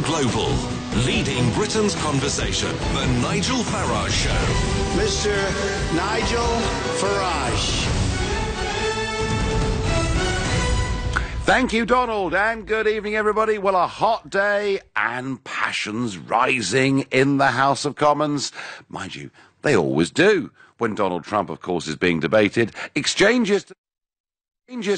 global, leading Britain's conversation. The Nigel Farage Show. Mr. Nigel Farage. Thank you, Donald, and good evening, everybody. Well, a hot day and passions rising in the House of Commons. Mind you, they always do when Donald Trump, of course, is being debated. Exchanges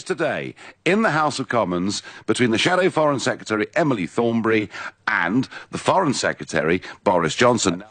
today in the House of Commons between the Shadow Foreign Secretary Emily Thornberry and the Foreign Secretary Boris Johnson.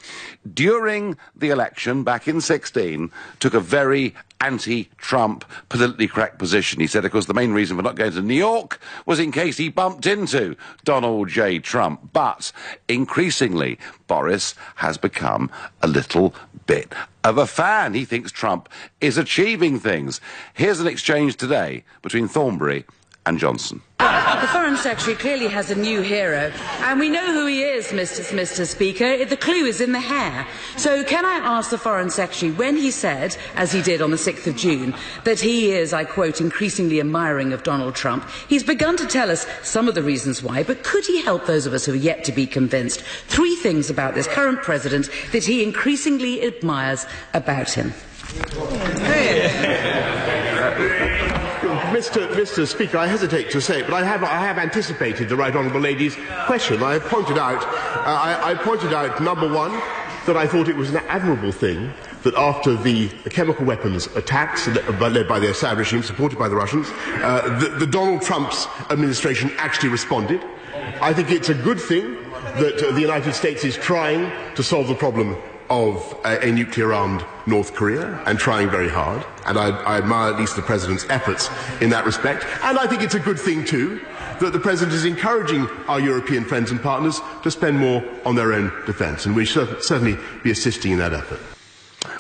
During the election back in 2016, took a very anti-Trump, politically correct position. He said, of course, the main reason for not going to New York was in case he bumped into Donald J. Trump. But increasingly, Boris has become a little bit of a fan. He thinks Trump is achieving things. Here's an exchange today between Thornberry and Johnson. The Foreign Secretary clearly has a new hero, and we know who he is, Mr. Speaker. The clue is in the hair. So can I ask the Foreign Secretary, when he said, as he did on the 6th of June, that he is, I quote, increasingly admiring of Donald Trump, he's begun to tell us some of the reasons why, but could he help those of us who are yet to be convinced? 3 things about this current president that he increasingly admires about him. Mr. Speaker, I hesitate to say it, but I have anticipated the Right Honourable Lady's question. I pointed out, number one, that I thought it was an admirable thing that after the chemical weapons attacks led by the Assad regime, supported by the Russians, the Donald Trump's administration actually responded. I think it's a good thing that the United States is trying to solve the problem of a nuclear-armed North Korea, and trying very hard, and I admire at least the President's efforts in that respect. And I think it's a good thing, too, that the President is encouraging our European friends and partners to spend more on their own defence, and we should certainly be assisting in that effort.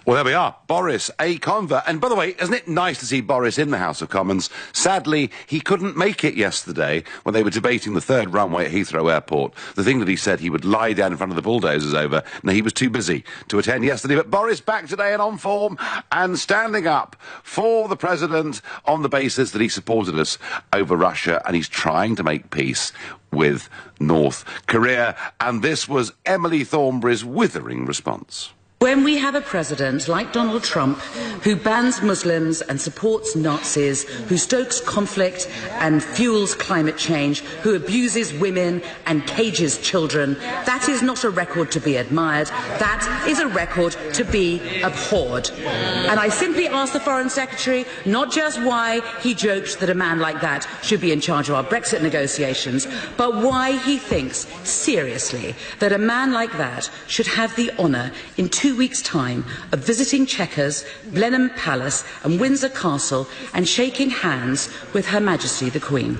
Well, there we are. Boris, a convert. And by the way, isn't it nice to see Boris in the House of Commons? Sadly, he couldn't make it yesterday when they were debating the 3rd runway at Heathrow Airport. The thing that he said he would lie down in front of the bulldozers over. No, he was too busy to attend yesterday. But Boris back today and on form and standing up for the President on the basis that he supported us over Russia and he's trying to make peace with North Korea. And this was Emily Thornberry's withering response. When we have a president like Donald Trump who bans Muslims and supports Nazis, who stokes conflict and fuels climate change, who abuses women and cages children, that is not a record to be admired. That is a record to be abhorred. And I simply ask the Foreign Secretary not just why he joked that a man like that should be in charge of our Brexit negotiations, but why he thinks seriously that a man like that should have the honour in 2 weeks' time of visiting Chequers, Blenheim Palace and Windsor Castle and shaking hands with Her Majesty the Queen.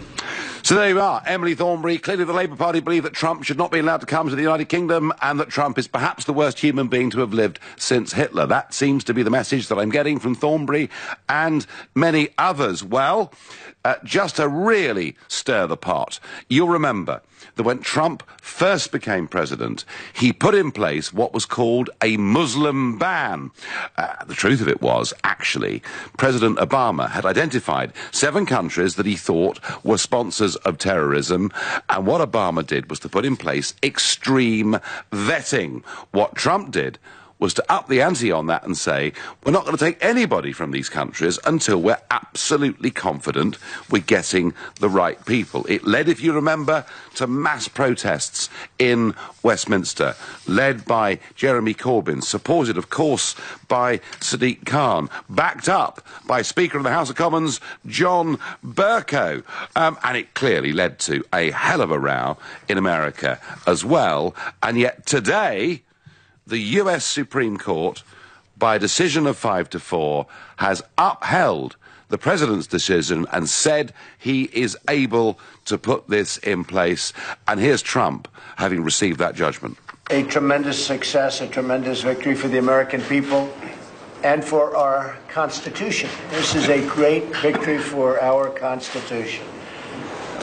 So there you are, Emily Thornberry. Clearly the Labour Party believe that Trump should not be allowed to come to the United Kingdom and that Trump is perhaps the worst human being to have lived since Hitler. That seems to be the message that I'm getting from Thornberry and many others. Well, just to really stir the pot, you'll remember that when Trump first became president, he put in place what was called a Muslim ban. The truth of it was, actually, President Obama had identified 7 countries that he thought were sponsors of terrorism, and what Obama did was to put in place extreme vetting. What Trump did was to up the ante on that and say, we're not going to take anybody from these countries until we're absolutely confident we're getting the right people. It led, if you remember, to mass protests in Westminster, led by Jeremy Corbyn, supported, of course, by Sadiq Khan, backed up by Speaker of the House of Commons, John Bercow. And it clearly led to a hell of a row in America as well. And yet today, the US Supreme Court, by a decision of 5-4, has upheld the President's decision and said he is able to put this in place. And here's Trump having received that judgment. A tremendous success, a tremendous victory for the American people and for our Constitution. This is a great victory for our Constitution.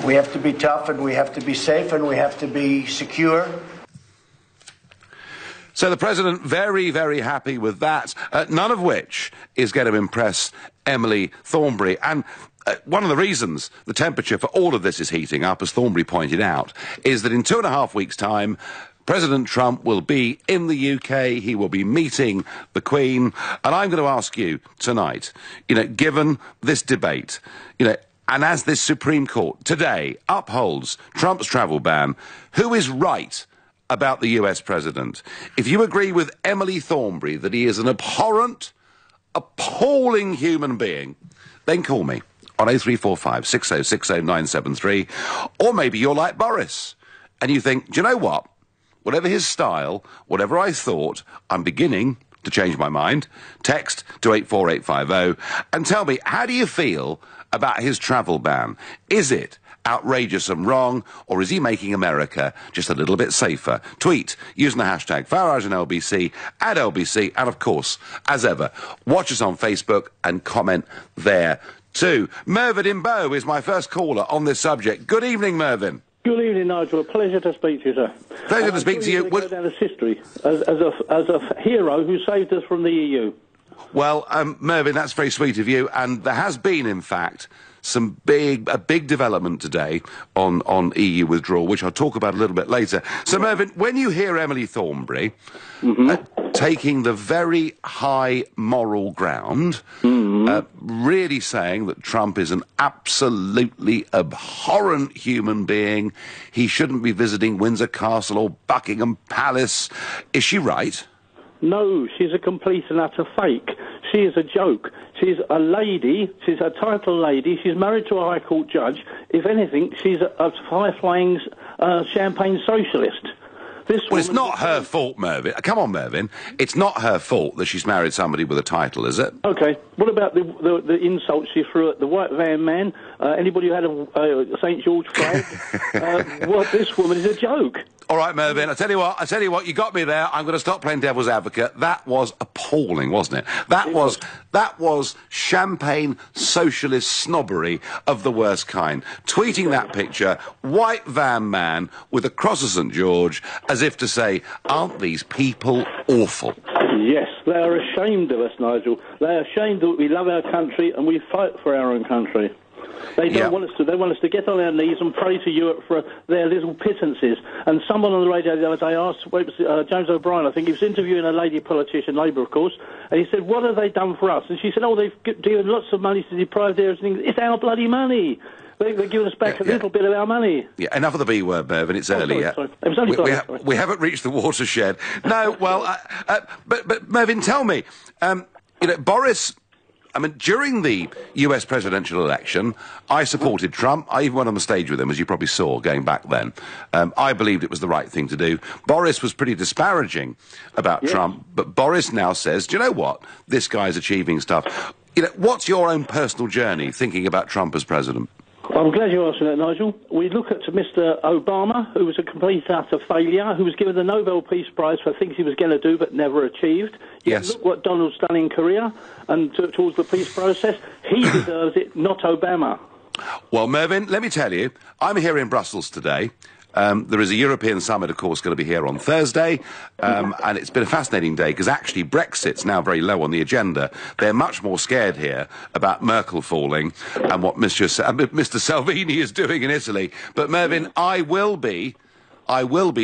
We have to be tough and we have to be safe and we have to be secure. So the President very, very happy with that, none of which is going to impress Emily Thornberry. And one of the reasons the temperature for all of this is heating up, as Thornbury pointed out, is that in 2.5 weeks' time, President Trump will be in the UK, he will be meeting the Queen, and I'm going to ask you tonight, given this debate, and as this Supreme Court today upholds Trump's travel ban, who is right about the US President? If you agree with Emily Thornbury that he is an abhorrent, appalling human being, then call me on 0345 6060 973, or maybe you're like Boris, and you think, do you know what? Whatever his style, whatever I thought, I'm beginning to change my mind. Text to 84850 and tell me, how do you feel about his travel ban? Is it outrageous and wrong, or is he making America just a little bit safer? Tweet using the hashtag Farage and LBC, at LBC, and of course, as ever, watch us on Facebook and comment there too. Mervyn in Bow is my first caller on this subject. Good evening, Mervyn. Good evening, Nigel. A pleasure to speak to you, sir. Pleasure to speak to you. Go down as history as a hero who saved us from the EU. Well, Mervyn, that's very sweet of you, and there has been, in fact, a big development today on EU withdrawal, which I'll talk about a little bit later. So, Mervyn, when you hear Emily Thornbury taking the very high moral ground, really saying that Trump is an absolutely abhorrent human being, he shouldn't be visiting Windsor Castle or Buckingham Palace, is she right? No, she's a complete and utter fake. She is a joke. She's a lady. She's a title lady. She's married to a High Court judge. If anything, she's a high-flying champagne socialist. Well, it's not her fault, Mervyn. Come on, Mervyn. It's not her fault that she's married somebody with a title, is it? OK. What about the insults she threw at the white van man? Anybody who had a St. George flag? This woman is a joke. All right, Mervyn, I tell you what, you got me there. I'm going to stop playing devil's advocate. That was appalling, wasn't it? That was champagne socialist snobbery of the worst kind. Tweeting that picture, white van man with a cross of St. George, as if to say, aren't these people awful? Yes, they are ashamed of us, Nigel. They are ashamed that we love our country and we fight for our own country. They don't want us to. They want us to get on our knees and pray to Europe for their little pittances. And someone on the radio the other day asked, James O'Brien, I think he was interviewing a lady politician, Labour, of course, and he said, "What have they done for us?" And she said, "Oh, they've given lots of money to deprive theirs." It's our bloody money. They're giving us back a little bit of our money. Yeah, enough of the B word, Mervyn. It's early yet. Sorry. It was only we haven't reached the watershed. No, well, but Mervyn, tell me, Boris. I mean, during the US presidential election, I supported Trump. I even went on the stage with him, as you probably saw, going back then. I believed it was the right thing to do. Boris was pretty disparaging about Trump, but Boris now says, do you know what? This guy's achieving stuff. What's your own personal journey thinking about Trump as president? I'm glad you asked that, Nigel. We look at Mr. Obama, who was a complete utter failure, who was given the Nobel Peace Prize for things he was going to do but never achieved. Yes. Look what Donald's done in Korea and towards the peace process. He deserves it, not Obama. Well, Mervyn, let me tell you, I'm here in Brussels today. There is a European summit, of course, going to be here on Thursday, and it's been a fascinating day because actually Brexit's now very low on the agenda. They're much more scared here about Merkel falling and what Mr. Salvini is doing in Italy. But Mervyn, I will be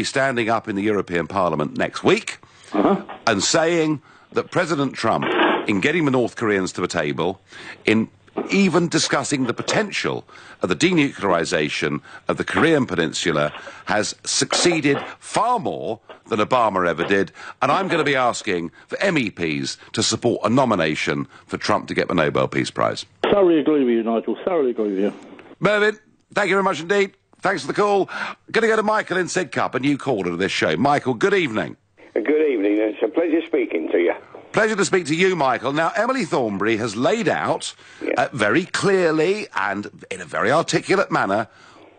standing up in the European Parliament next week and saying that President Trump, in getting the North Koreans to the table, in even discussing the potential of the denuclearization of the Korean Peninsula, has succeeded far more than Obama ever did, and I'm going to be asking for MEPs to support a nomination for Trump to get the Nobel Peace Prize. Thoroughly agree with you, Nigel. Thoroughly agree with you. Mervyn, thank you very much indeed. Thanks for the call. Going to go to Michael in Sidcup, a new caller to this show. Michael, good evening. Good evening. It's a pleasure speaking to you. Pleasure to speak to you, Michael. Now, Emily Thornbury has laid out very clearly and in a very articulate manner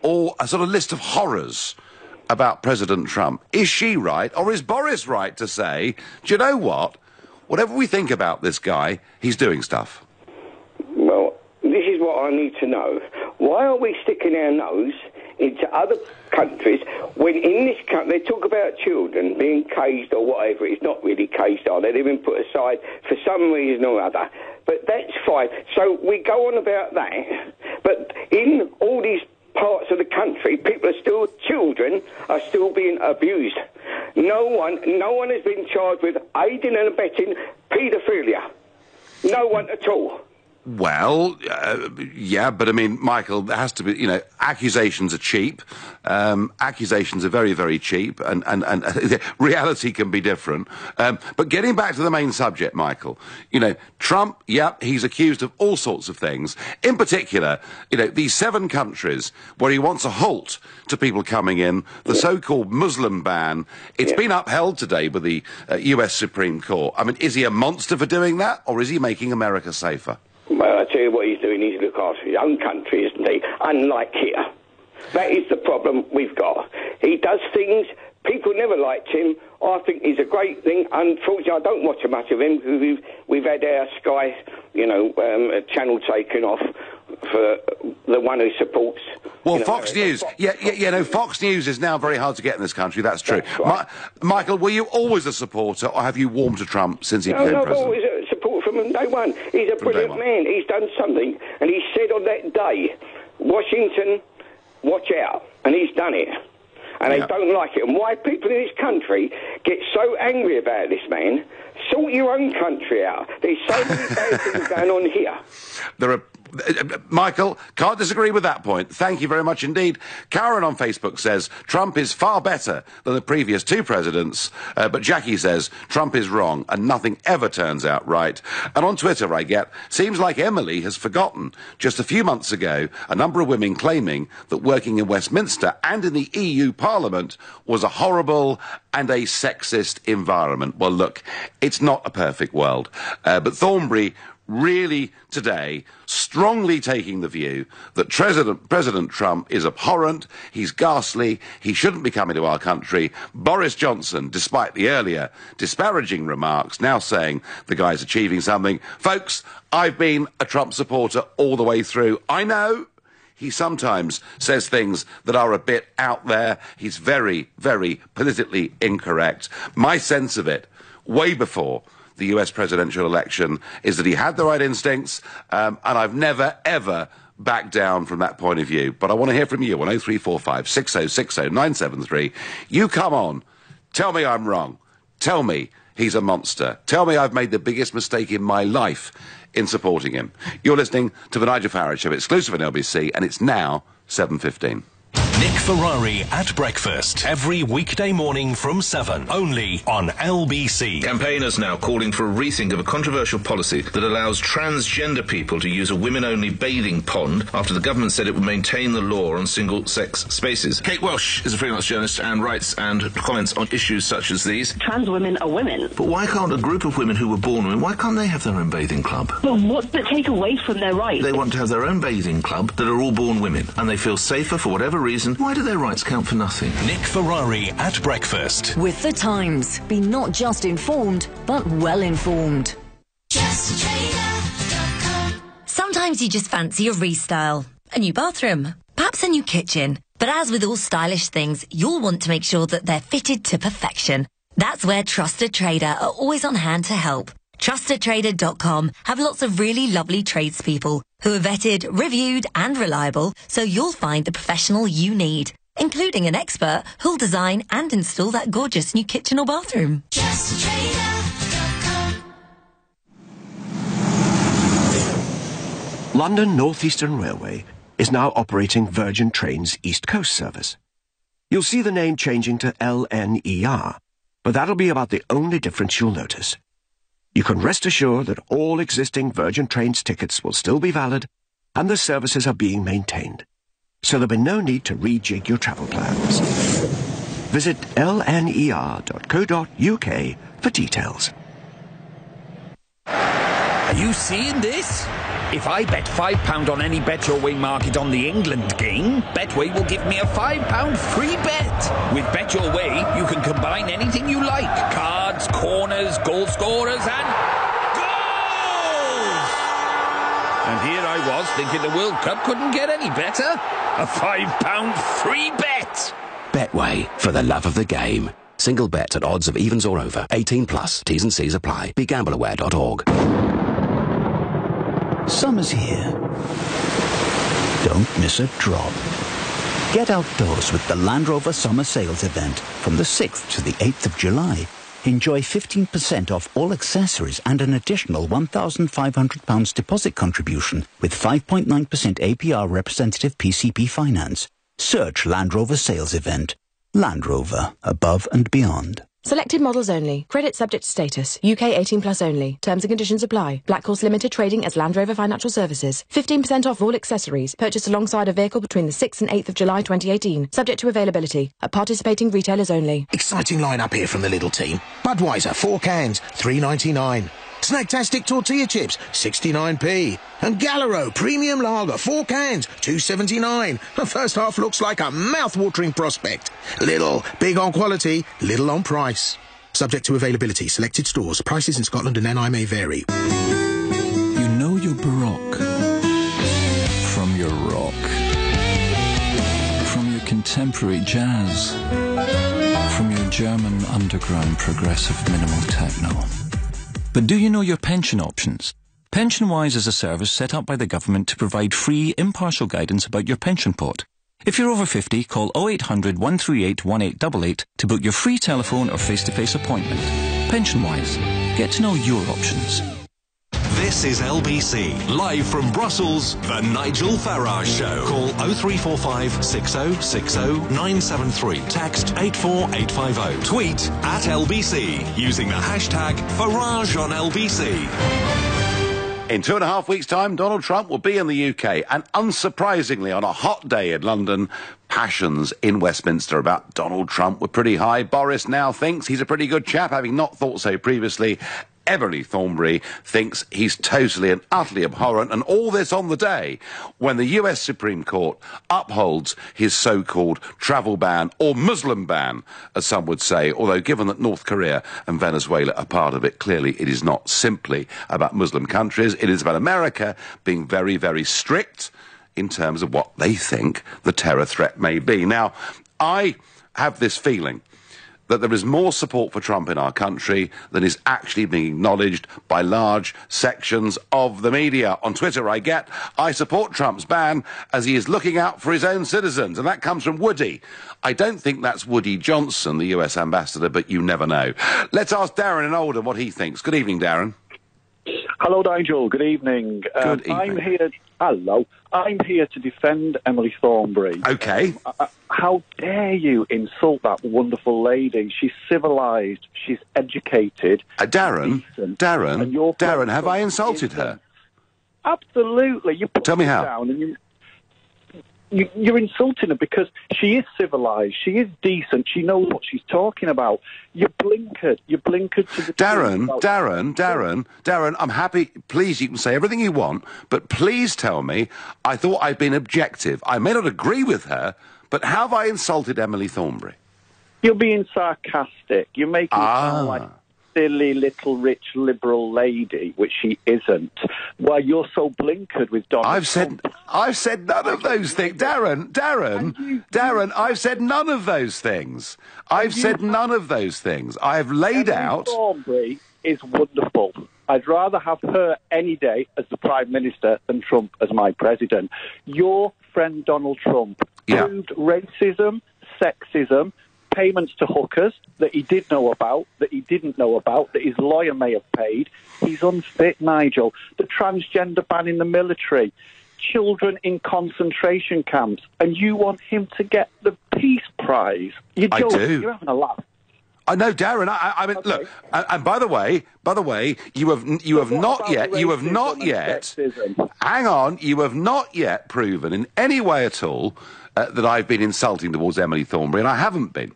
a sort of list of horrors about President Trump. Is she right, or is Boris right to say, do you know what? Whatever we think about this guy, he's doing stuff. Well, this is what I need to know. Why are we sticking our nose into other countries when in this country they talk about children being caged or whatever. It's not really caged, are they? They've been put aside for some reason or other. But that's fine. So we go on about that. But in all these parts of the country, children are still being abused. No one has been charged with aiding and abetting paedophilia. No one at all. Well, yeah, but I mean, Michael, there has to be, accusations are cheap. Accusations are very, very cheap, and reality can be different. But getting back to the main subject, Michael, Trump, he's accused of all sorts of things. In particular, these 7 countries where he wants a halt to people coming in, the so-called Muslim ban, it's been upheld today by the US Supreme Court. I mean, is he a monster for doing that, or is he making America safer? Well, I tell you what he's doing, he's looking after his own country, isn't he? Unlike here. That is the problem we've got. He does things, people never liked him. I think he's a great thing. Unfortunately, I don't watch much of him because we've had our Sky, channel taken off for the one who supports... Well, Fox News. Fox News is now very hard to get in this country, that's true. That's right. Michael, were you always a supporter, or have you warmed to Trump since he became president? I've always supported from day one. He's a brilliant man. He's done something, and he said on that day, Washington, watch out, and he's done it. And they don't like it. And why people in this country get so angry about this man, sort your own country out. There's so many bad things going on here. There are... Michael, can't disagree with that point. Thank you very much indeed. Karen on Facebook says Trump is far better than the previous 2 presidents, but Jackie says Trump is wrong and nothing ever turns out right. And on Twitter I get, seems like Emily has forgotten just a few months ago a number of women claiming that working in Westminster and in the EU Parliament was a horrible and a sexist environment. Well, look, it's not a perfect world, but Thornbury really today strongly taking the view that President Trump is abhorrent, he's ghastly, he shouldn't be coming to our country. Boris Johnson, despite the earlier disparaging remarks, now saying the guy's achieving something. Folks, I've been a Trump supporter all the way through. I know he sometimes says things that are a bit out there. He's very, very politically incorrect. My sense of it, way before the US presidential election, is that he had the right instincts, and I've never, ever backed down from that point of view. But I want to hear from you on 0345 6060 973. You come on. Tell me I'm wrong. Tell me he's a monster. Tell me I've made the biggest mistake in my life in supporting him. You're listening to The Nigel Farage Show, exclusive on LBC, and it's now 7:15. Nick Ferrari at breakfast every weekday morning from 7, only on LBC. Campaigners now calling for a rethink of a controversial policy that allows transgender people to use a women-only bathing pond after the government said it would maintain the law on single-sex spaces. Kate Welsh is a freelance journalist and writes and comments on issues such as these. Trans women are women. But why can't a group of women who were born women, why can't they have their own bathing club? But what's that take away from their rights? They want to have their own bathing club that are all born women, and they feel safer for whatever reason. Why do their rights count for nothing? Nick Ferrari at breakfast. With The Times. Be not just informed, but well informed. Sometimes you just fancy a restyle. A new bathroom. Perhaps a new kitchen. But as with all stylish things, you'll want to make sure that they're fitted to perfection. That's where Trusted Trader are always on hand to help. TrustedTrader.com have lots of really lovely tradespeople who are vetted, reviewed and reliable, so you'll find the professional you need, including an expert who'll design and install that gorgeous new kitchen or bathroom. TrustedTrader.com. London North Eastern Railway is now operating Virgin Trains East Coast service. You'll see the name changing to LNER, but that'll be about the only difference you'll notice. You can rest assured that all existing Virgin Trains tickets will still be valid and the services are being maintained, so there'll be no need to rejig your travel plans. Visit lner.co.uk for details. Are you seeing this? If I bet £5 on any Bet Your Way market on the England game, Betway will give me a £5 free bet. With Bet Your Way, you can combine anything you like. Cards, corners, goal scorers and... goals! And here I was, thinking the World Cup couldn't get any better. A £5 free bet. Betway, for the love of the game. Single bet at odds of evens or over. 18 plus. T's and C's apply. BeGambleAware.org. Summer's here. Don't miss a drop. Get outdoors with the Land Rover Summer Sales event from the 6th to the 8th of July. Enjoy 15% off all accessories and an additional £1,500 deposit contribution with 5.9% APR representative PCP finance. Search Land Rover Sales Event. Land Rover, above and beyond. Selected models only. Credit subject to status. UK 18 plus only. Terms and conditions apply. Black Horse Limited trading as Land Rover Financial Services. 15% off all accessories. Purchased alongside a vehicle between the 6th and 8th of July 2018. Subject to availability. At participating retailers only. Exciting line-up here from the Lidl team. Budweiser, 4 cans, $3.99. Snacktastic tortilla chips, 69p. And Galero Premium Lager, 4 cans, $2.79. The first half looks like a mouth-watering prospect. Lidl, big on quality, little on price. Subject to availability, selected stores. Prices in Scotland and NI may vary. You know you're Baroque from your rock, from your contemporary jazz, from your German underground progressive minimal techno. But do you know your pension options? PensionWise is a service set up by the government to provide free, impartial guidance about your pension pot. If you're over 50, call 0800 138 1888 to book your free telephone or face-to-face appointment. PensionWise. Get to know your options. This is LBC, live from Brussels, the Nigel Farage Show. Call 0345 6060 973. Text 84850. Tweet at LBC using the hashtag Farage on LBC. In 2.5 weeks' time, Donald Trump will be in the UK, and unsurprisingly, on a hot day in London, passions in Westminster about Donald Trump were pretty high. Boris now thinks he's a pretty good chap, having not thought so previously. Emily Thornberry thinks he's totally and utterly abhorrent, and all this on the day when the US Supreme Court upholds his so-called travel ban, or Muslim ban, as some would say, although given that North Korea and Venezuela are part of it, clearly it is not simply about Muslim countries, it is about America being very, very strict in terms of what they think the terror threat may be. Now, I have this feeling that there is more support for Trump in our country than is actually being acknowledged by large sections of the media. On Twitter I support Trump's ban as he is looking out for his own citizens, and that comes from Woody. I don't think that's Woody Johnson, the US ambassador, but you never know. Let's ask Darren in Oldham what he thinks. Good evening, Darren. Hello, Nigel. Good evening. Good evening. I'm here to defend Emily Thornberry. Okay. How dare you insult that wonderful lady? She's civilised. She's educated. Darren, have I insulted her? Absolutely. You put Tell me her how. down and you're insulting her because she is civilised, she is decent, she knows what she's talking about. You're blinkered to the Darren, I'm happy, please, you can say everything you want, but please tell me, I thought I'd been objective. I may not agree with her, but how have I insulted Emily Thornberry? You're being sarcastic, you're making it sound like silly little rich liberal lady, which she isn't. Well, you're so blinkered with Donald Trump. I've said none of those things. Darren, I've said none of those things. I've said none of those things. I've laid out... Thornberry is wonderful. I'd rather have her any day as the Prime Minister than Trump as my President. Your friend Donald Trump proved racism, sexism, payments to hookers that he did know about, that he didn't know about, that his lawyer may have paid. He's unfit, Nigel. The transgender ban in the military, children in concentration camps, and you want him to get the Peace Prize. You're joking. I do. You're having a laugh. I know, Darren. I mean, okay. Look. And by the way, you have not yet. Hang on. You have not yet proven in any way at all that I've been insulting towards Emily Thornberry, and I haven't been.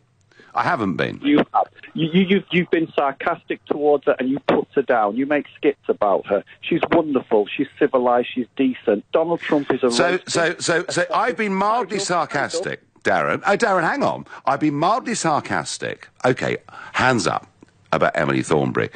You have. You've been sarcastic towards her, and you put her down. You make skits about her. She's wonderful. She's civilised. She's decent. Donald Trump is a racist. So I've been mildly sarcastic, Darren. Oh, Darren, hang on. I've been mildly sarcastic. Okay, hands up about Emily Thornberry.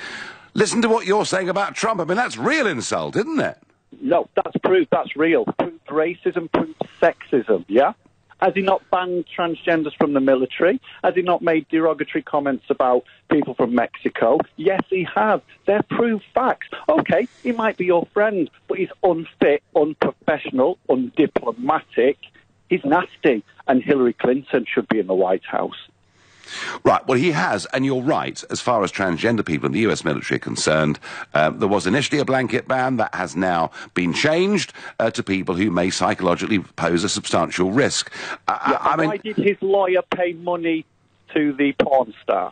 Listen to what you're saying about Trump. I mean, that's real insult, isn't it? No, that's proof. That's real. Proof racism, proof sexism, yeah? Has he not banned transgenders from the military? Has he not made derogatory comments about people from Mexico? Yes, he has. They're proved facts. OK, he might be your friend, but he's unfit, unprofessional, undiplomatic. He's nasty, and Hillary Clinton should be in the White House. Right, well, he has, and you're right, as far as transgender people in the US military are concerned. There was initially a blanket ban that has now been changed to people who may psychologically pose a substantial risk. I mean, why did his lawyer pay money to the porn star?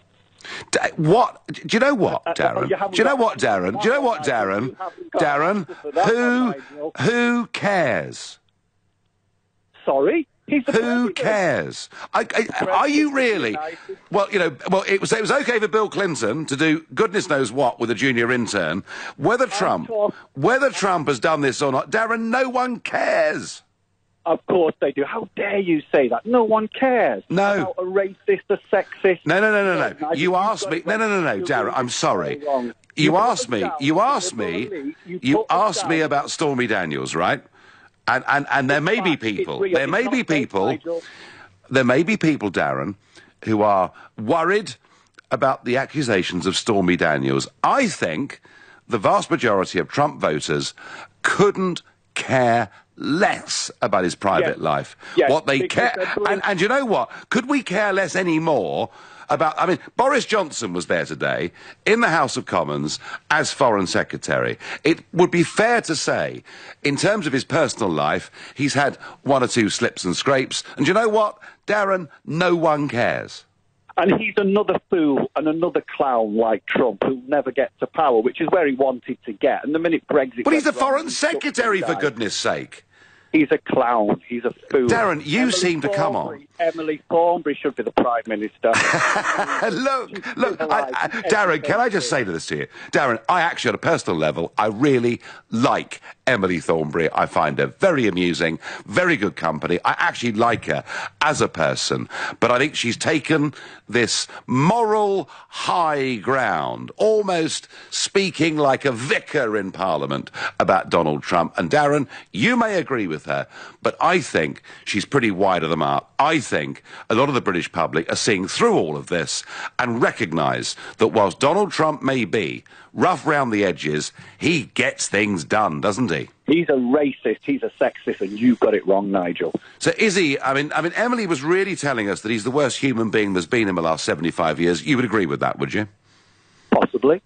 What? Do you know what, Darren? Do you know what, Darren? Do you know what, Darren? Darren, who cares? Sorry? Who cares? Are you really? Well, you know, well, it was okay for Bill Clinton to do goodness knows what with a junior intern. Whether Trump has done this or not, Darren, no one cares. Of course they do. How dare you say that? No one cares. No. About a racist, a sexist. No. You asked me. No, Darren, I'm sorry. You asked me about Stormy Daniels, right? And there may be people, Darren, who are worried about the accusations of Stormy Daniels. I think the vast majority of Trump voters couldn't care less about his private life. Yes, what they care, and you know what? Could we care less anymore about, I mean, Boris Johnson was there today in the House of Commons as Foreign Secretary. It would be fair to say, in terms of his personal life, he's had one or two slips and scrapes. And you know what, Darren? No one cares. And he's another fool and another clown like Trump who'll never get to power, which is where he wanted to get. And the minute Brexit... But he's the Foreign Secretary, for goodness sake. He's a clown. He's a fool. Darren, you seem to come on. Emily Thornberry should be the Prime Minister. Look, Darren, can I just say this to you? Darren, I actually, at a personal level, I really like Emily Thornberry. I find her very amusing, very good company. I actually like her as a person. But I think she's taken this moral high ground, almost speaking like a vicar in Parliament about Donald Trump. And Darren, you may agree with her, but I think she's pretty wide of the mark. I think a lot of the British public are seeing through all of this and recognise that whilst Donald Trump may be rough round the edges, he gets things done, doesn't he? He's a racist, he's a sexist, and you've got it wrong, Nigel. So is he? I mean, Emily was really telling us that he's the worst human being there's been in the last 75 years. You would agree with that, would you? Possibly.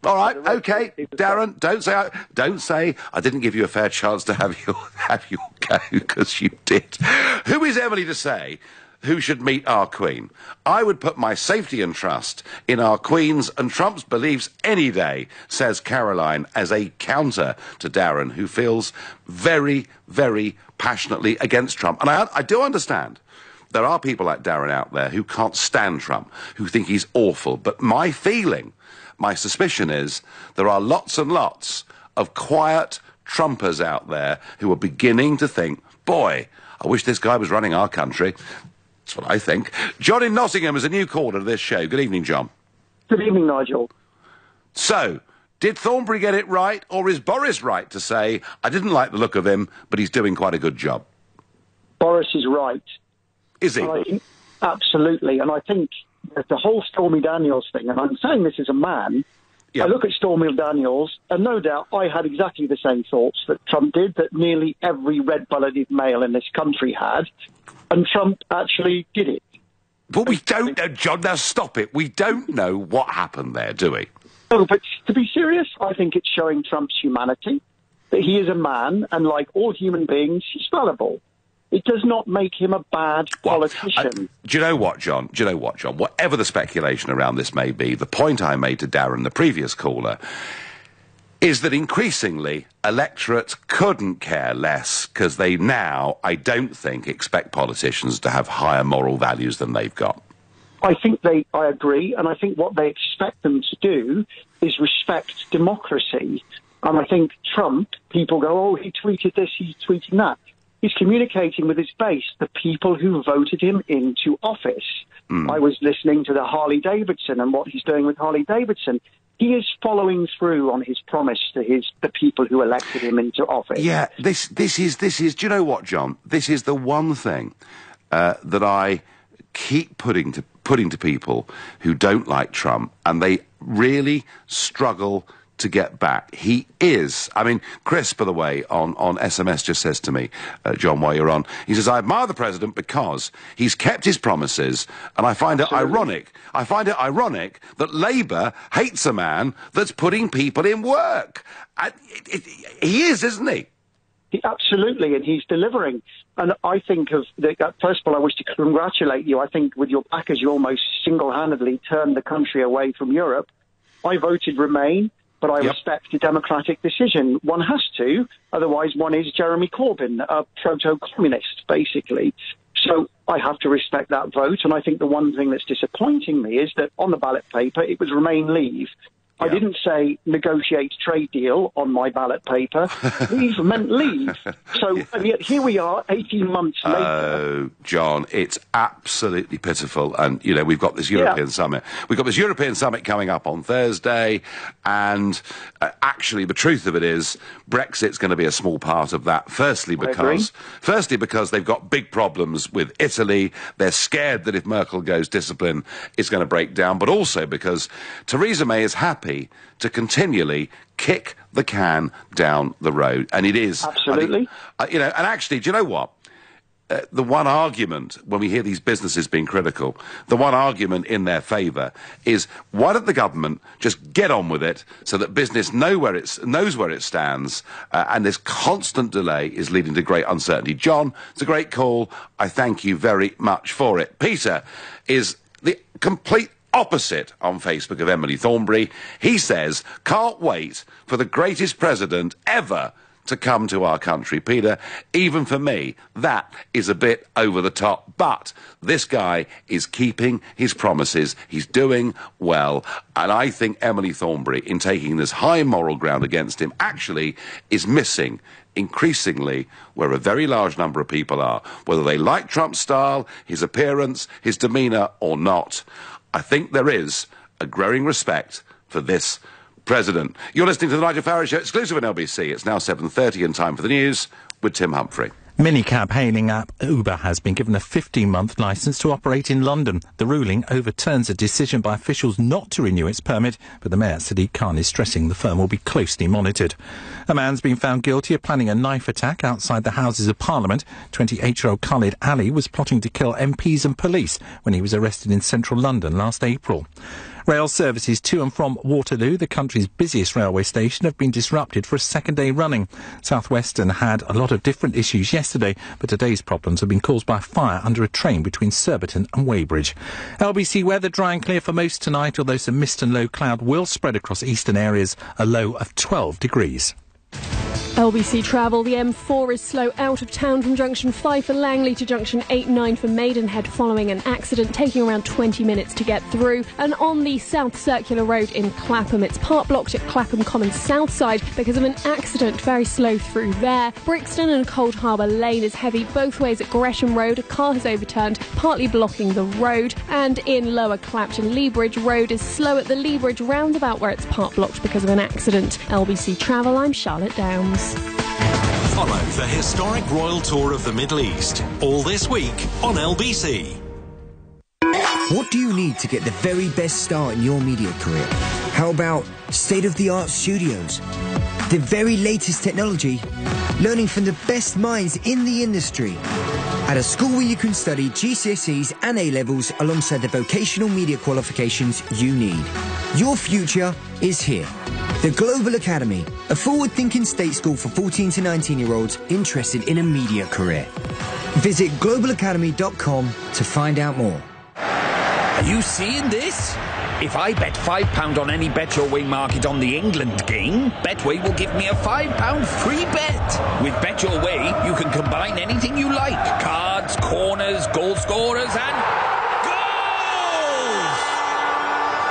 All right, okay, Darren. Don't say I didn't give you a fair chance to have your go, because you did. Who is Emily to say who should meet our Queen? I would put my safety and trust in our Queen's and Trump's beliefs any day, says Caroline, as a counter to Darren, who feels very, very passionately against Trump. And I do understand. There are people like Darren out there who can't stand Trump, who think he's awful. But my feeling, my suspicion is there are lots and lots of quiet Trumpers out there who are beginning to think, boy, I wish this guy was running our country. That's what I think. John in Nottingham is a new caller to this show. Good evening, John. Good evening, Nigel. So, did Thornberry get it right, or is Boris right to say, I didn't like the look of him, but he's doing quite a good job? Boris is right. Is he? Absolutely. And I think that the whole Stormy Daniels thing, and I'm saying this as a man, I look at Stormy Daniels, and no doubt I had exactly the same thoughts that Trump did, that nearly every red-blooded male in this country had, and Trump actually did it. But we don't know, John, now stop it. We don't know what happened there, do we? No, but to be serious, I think it's showing Trump's humanity, that he is a man, and like all human beings, he's fallible. It does not make him a bad politician. Do you know what, John? Whatever the speculation around this may be, the point I made to Darren, the previous caller, is that increasingly electorate couldn't care less because they now, I don't think, expect politicians to have higher moral values than they've got. I agree, and I think what they expect them to do is respect democracy. And I think Trump, people go, oh, he tweeted this, he's tweeting that. He's communicating with his base, the people who voted him into office. I was listening to the Harley Davidson and what he's doing with Harley Davidson. He is following through on his promise to the people who elected him into office. Yeah, this is. Do you know what, John? This is the one thing that I keep putting to people who don't like Trump, and they really struggle to get back. He is. I mean, Chris, by the way, on SMS just says to me, John, while you're on, he says, I admire the president because he's kept his promises, and I find it ironic. I find it ironic that Labour hates a man that's putting people in work. He is, isn't he? Absolutely, and he's delivering. And I think first of all, I wish to congratulate you. I think with your backers, you almost single-handedly turned the country away from Europe. I voted Remain, but I respect the democratic decision. One has to, otherwise one is Jeremy Corbyn, a proto-communist, basically. So I have to respect that vote, and I think the one thing that's disappointing me is that on the ballot paper, it was Remain Leave. I didn't say negotiate trade deal on my ballot paper. Leave meant leave. So, and yet here we are, 18 months later. Oh, John, it's absolutely pitiful. And, you know, we've got this European summit. We've got this European summit coming up on Thursday. And actually, the truth of it is, Brexit's going to be a small part of that. Firstly, because they've got big problems with Italy. They're scared that if Merkel goes discipline, it's going to break down. But also because Theresa May is happy to continually kick the can down the road. And it is. Absolutely. And actually, do you know what? The one argument, when we hear these businesses being critical, the one argument in their favour is, why don't the government just get on with it so that business knows where it stands, and this constant delay is leading to great uncertainty. John, it's a great call. I thank you very much for it. Peter is the complete opposite on Facebook of Emily Thornberry. He says, can't wait for the greatest president ever to come to our country. Peter, even for me, that is a bit over the top. But this guy is keeping his promises. He's doing well. And I think Emily Thornberry, in taking this high moral ground against him, actually is missing increasingly where a very large number of people are, whether they like Trump's style, his appearance, his demeanour or not. I think there is a growing respect for this president. You're listening to the Nigel Farage Show, exclusive on LBC. It's now 7:30 and time for the news with Tim Humphrey. Minicab hailing app Uber has been given a 15-month licence to operate in London. The ruling overturns a decision by officials not to renew its permit, but the Mayor, Sadiq Khan, is stressing the firm will be closely monitored. A man's been found guilty of planning a knife attack outside the Houses of Parliament. 28-year-old Khalid Ali was plotting to kill MPs and police when he was arrested in central London last April. Rail services to and from Waterloo, the country's busiest railway station, have been disrupted for a second day running. South Western had a lot of different issues yesterday, but today's problems have been caused by a fire under a train between Surbiton and Weybridge. LBC weather dry and clear for most tonight, although some mist and low cloud will spread across eastern areas, a low of 12 degrees. LBC travel, the M4 is slow out of town from junction 5 for Langley to junction 8-9 for Maidenhead following an accident, taking around 20 minutes to get through. And on the South Circular Road in Clapham, it's part blocked at Clapham Common South side because of an accident, very slow through there. Brixton and Cold Harbour Lane is heavy both ways at Gresham Road. A car has overturned, partly blocking the road. And in Lower Clapton, Leabridge Road is slow at the Leabridge roundabout where it's part blocked because of an accident. LBC Travel, I'm Charlotte Downs. Follow the historic royal tour of the Middle East, all this week on LBC. What do you need to get the very best start in your media career? How about state-of-the-art studios? The very latest technology? Learning from the best minds in the industry? At a school where you can study GCSEs and A-levels alongside the vocational media qualifications you need. Your future is here. The Global Academy, a forward-thinking state school for 14 to 19-year-olds interested in a media career. Visit globalacademy.com to find out more. Are you seeing this? If I bet £5 on any Bet Your Way market on the England game, Betway will give me a £5 free bet. With Bet Your Way, you can combine anything you like. Cards, corners, goal scorers and goals!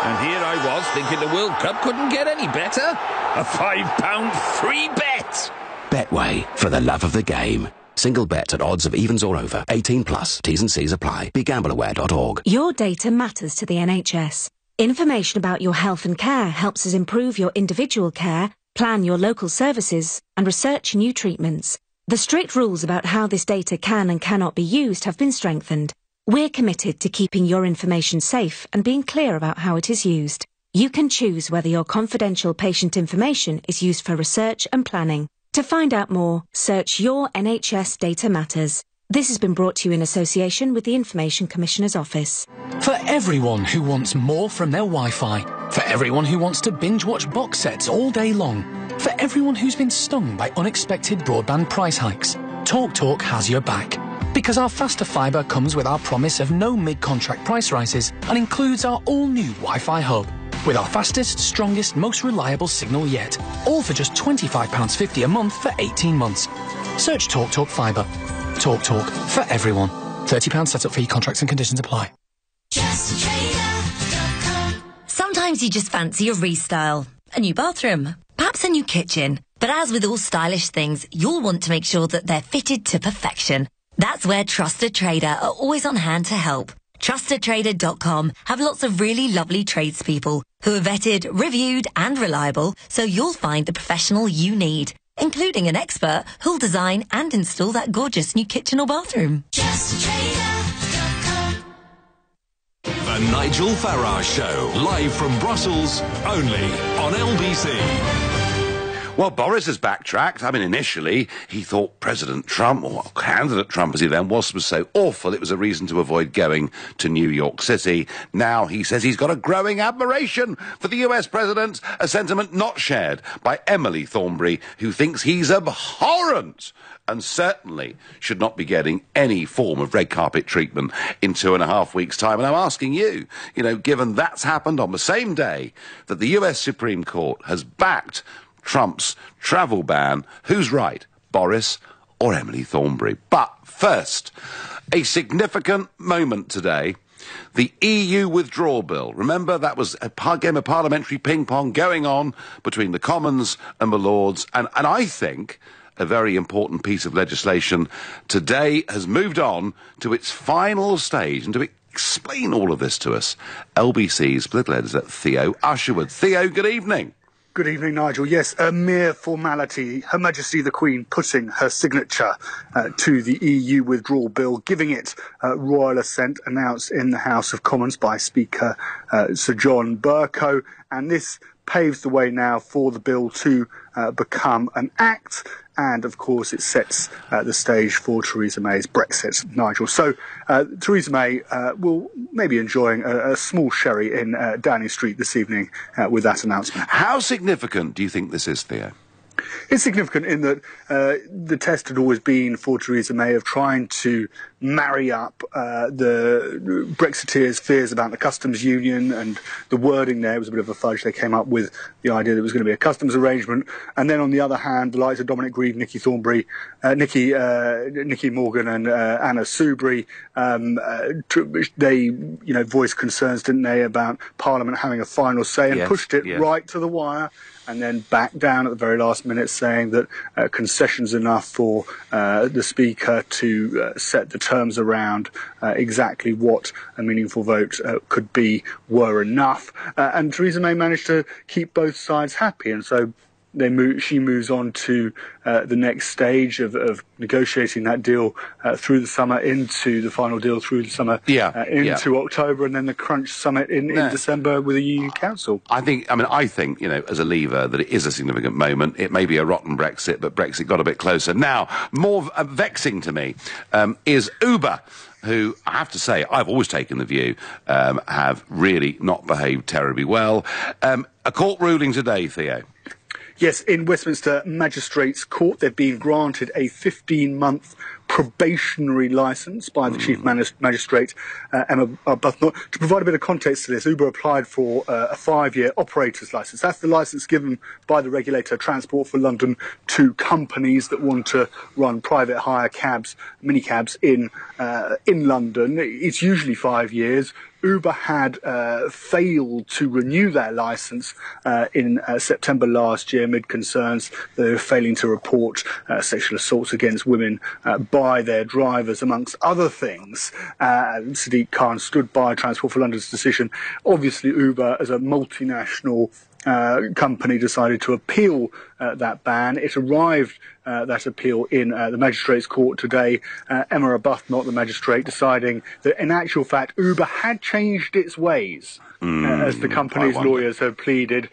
And here I was thinking the World Cup couldn't get any better. A £5 free bet. Betway, for the love of the game. Single bet at odds of evens or over. 18 plus. T's and C's apply. BeGambleAware.org. Your data matters to the NHS. Information about your health and care helps us improve your individual care, plan your local services, and research new treatments. The strict rules about how this data can and cannot be used have been strengthened. We're committed to keeping your information safe and being clear about how it is used. You can choose whether your confidential patient information is used for research and planning. To find out more, search Your NHS Data Matters. This has been brought to you in association with the Information Commissioner's Office. For everyone who wants more from their Wi-Fi. For everyone who wants to binge-watch box sets all day long. For everyone who's been stung by unexpected broadband price hikes. TalkTalk has your back. Because our faster fibre comes with our promise of no mid-contract price rises and includes our all-new Wi-Fi hub. With our fastest, strongest, most reliable signal yet. All for just £25.50 a month for 18 months. Search TalkTalk Fibre. TalkTalk for everyone. £30 setup fee, contracts and conditions apply. Sometimes you just fancy a restyle. A new bathroom. Perhaps a new kitchen. But as with all stylish things, you'll want to make sure that they're fitted to perfection. That's where Trusted Trader are always on hand to help. TrustedTrader.com have lots of really lovely tradespeople who are vetted, reviewed and reliable, so you'll find the professional you need, including an expert who'll design and install that gorgeous new kitchen or bathroom. The Nigel Farage Show, live from Brussels, only on LBC. Well, Boris has backtracked. I mean, initially, he thought President Trump, or candidate Trump as he then was so awful it was a reason to avoid going to New York City. Now he says he's got a growing admiration for the US president, a sentiment not shared by Emily Thornberry, who thinks he's abhorrent and certainly should not be getting any form of red carpet treatment in 2.5 weeks' time. And I'm asking you, given that's happened on the same day that the US Supreme Court has backed Trump's travel ban, who's right, Boris or Emily Thornberry? But first, a significant moment today. The EU withdrawal bill. Remember, that was a game of parliamentary ping-pong going on between the Commons and the Lords. And I think a very important piece of legislation today has moved on to its final stage. And to explain all of this to us, LBC's political editor, Theo Usherwood. Theo, good evening. Good evening, Nigel. Yes, a mere formality. Her Majesty the Queen putting her signature to the EU withdrawal bill, giving it royal assent, announced in the House of Commons by Speaker Sir John Bercow. And this paves the way now for the bill to become an act. And, of course, it sets the stage for Theresa May's Brexit, Nigel. So Theresa May will maybe enjoying a small sherry in Downing Street this evening with that announcement. How significant do you think this is, Theo? It's significant in that the test had always been for Theresa May of trying to marry up the Brexiteers' fears about the customs union, and the wording there was a bit of a fudge. They came up with the idea that it was going to be a customs arrangement, and then on the other hand, the likes of Dominic Grieve, Nicky Thornberry, Nicky Morgan, and Anna Soubry, they voiced concerns, didn't they, about Parliament having a final say, and pushed it right to the wire. And then back down at the very last minute, saying that concessions enough for the Speaker to set the terms around exactly what a meaningful vote could be were enough. And Theresa May managed to keep both sides happy, and so she moves on to the next stage of negotiating that deal through the summer, into the final deal through the summer, into October, and then the crunch summit in December with the EU Council. I think, as a leaver, that it is a significant moment. It may be a rotten Brexit, but Brexit got a bit closer. Now, more vexing to me is Uber, who, I have to say, I've always taken the view, have really not behaved terribly well. A court ruling today, Theo. Yes, in Westminster Magistrates Court, they've been granted a 15-month probationary licence by the Chief Magistrate, Emma Arbuthnot. To provide a bit of context to this, Uber applied for a 5-year operator's licence. That's the licence given by the regulator, Transport for London, to companies that want to run private hire cabs, minicabs in London. It's usually 5 years, Uber had failed to renew their license in September last year amid concerns that they were failing to report sexual assaults against women by their drivers, amongst other things. Sadiq Khan stood by Transport for London's decision. Obviously, Uber, as a multinational company, decided to appeal that ban. It arrived, that appeal, in the Magistrates' Court today. Emma Arbuthnot, the magistrate, deciding that in actual fact Uber had changed its ways, as the company's lawyers have pleaded,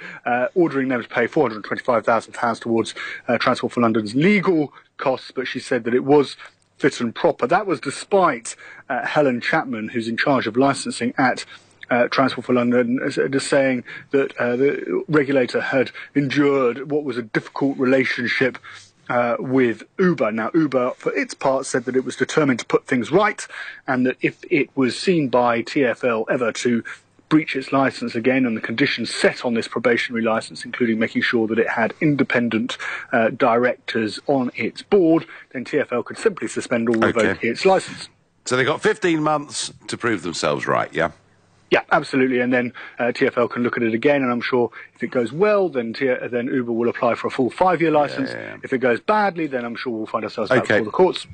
ordering them to pay £425,000 towards Transport for London's legal costs, but she said that it was fit and proper. That was despite Helen Chapman, who's in charge of licensing at Transport for London, just saying that the regulator had endured what was a difficult relationship with Uber. Now, Uber, for its part, said that it was determined to put things right, and that if it was seen by TfL ever to breach its licence again, and the conditions set on this probationary licence, including making sure that it had independent directors on its board, then TfL could simply suspend or revoke its licence. So they got 15 months to prove themselves right, yeah? Yeah, absolutely, and then TfL can look at it again, and I'm sure if it goes well, then Uber will apply for a full 5-year licence. Yeah. If it goes badly, then I'm sure we'll find ourselves back before the courts.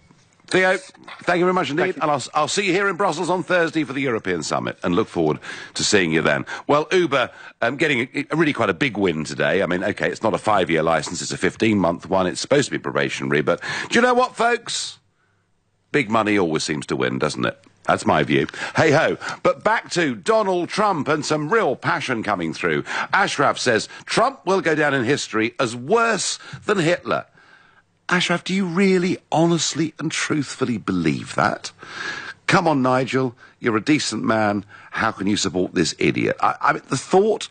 Theo, thank you very much indeed, and I'll see you here in Brussels on Thursday for the European Summit, and look forward to seeing you then. Well, Uber getting really quite a big win today. I mean, OK, it's not a 5-year licence, it's a 15-month one. It's supposed to be probationary, but do you know what, folks? Big money always seems to win, doesn't it? That's my view. Hey-ho. But back to Donald Trump and some real passion coming through. Ashraf says Trump will go down in history as worse than Hitler. Ashraf, do you really, honestly and truthfully believe that? Come on, Nigel. You're a decent man. How can you support this idiot? I mean, the thought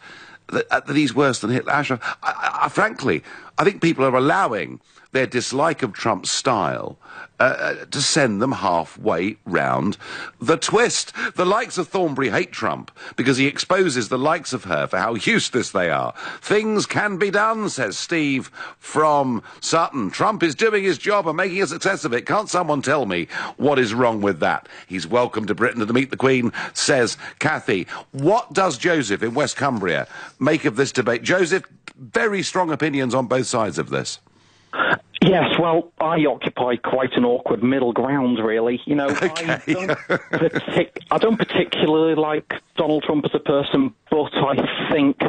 that he's worse than Hitler, Ashraf, frankly, I think people are allowing their dislike of Trump's style to send them halfway round the twist. The likes of Thornbury hate Trump because he exposes the likes of her for how useless they are. Things can be done, says Steve from Sutton. Trump is doing his job and making a success of it. Can't someone tell me what is wrong with that? He's welcome to Britain to meet the Queen, says Kathy. What does Joseph in West Cumbria make of this debate? Joseph, very strong opinions on both sides of this. Yes, well, I occupy quite an awkward middle ground, really. You know, I don't particularly like Donald Trump as a person, but I think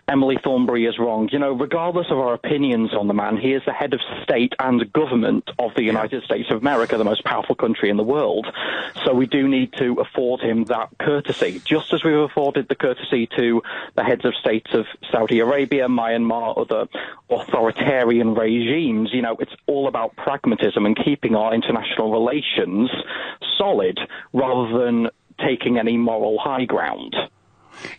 Emily Thornbury is wrong. You know, regardless of our opinions on the man, he is the head of state and government of the United States of America, the most powerful country in the world. So we do need to afford him that courtesy, just as we've afforded the courtesy to the heads of states of Saudi Arabia, Myanmar, other authoritarian regimes. You know, it's all about pragmatism and keeping our international relations solid rather than taking any moral high ground.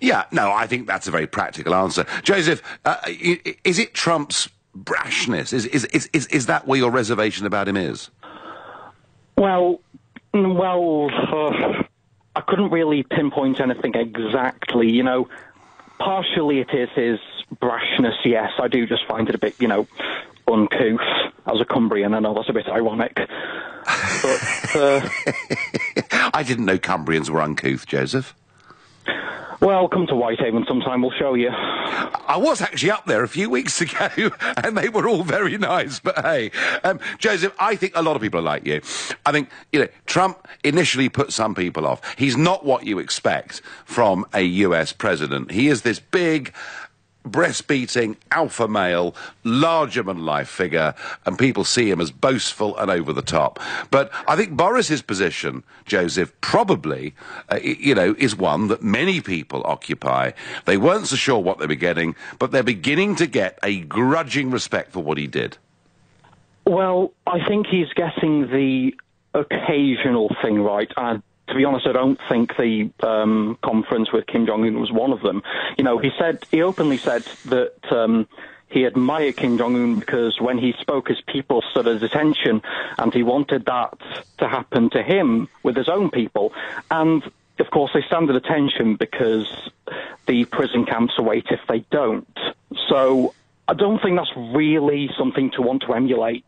Yeah, no, I think that's a very practical answer. Joseph, is it Trump's brashness? Is that where your reservation about him is? Well, I couldn't really pinpoint anything exactly. You know, partially it is his brashness, yes. I do just find it a bit, you know, uncouth. As a Cumbrian, I know that's a bit ironic. But I didn't know Cumbrians were uncouth, Joseph. Well, come to Whitehaven sometime, we'll show you. I was actually up there a few weeks ago, and they were all very nice, but hey. Joseph, I think a lot of people are like you. I think, you know, Trump initially put some people off. He's not what you expect from a US president. He is this big, breast-beating, alpha male, larger-than-life figure, and people see him as boastful and over the top. But I think Boris's position, Joseph, probably, you know, is one that many people occupy. They weren't so sure what they were getting, but they're beginning to get a grudging respect for what he did. Well, I think he's getting the occasional thing right. To be honest, I don't think the conference with Kim Jong-un was one of them. You know, he openly said that he admired Kim Jong-un because when he spoke, his people stood at attention, and he wanted that to happen to him with his own people. And, of course, they stand at attention because the prison camps await if they don't. So I don't think that's really something to want to emulate.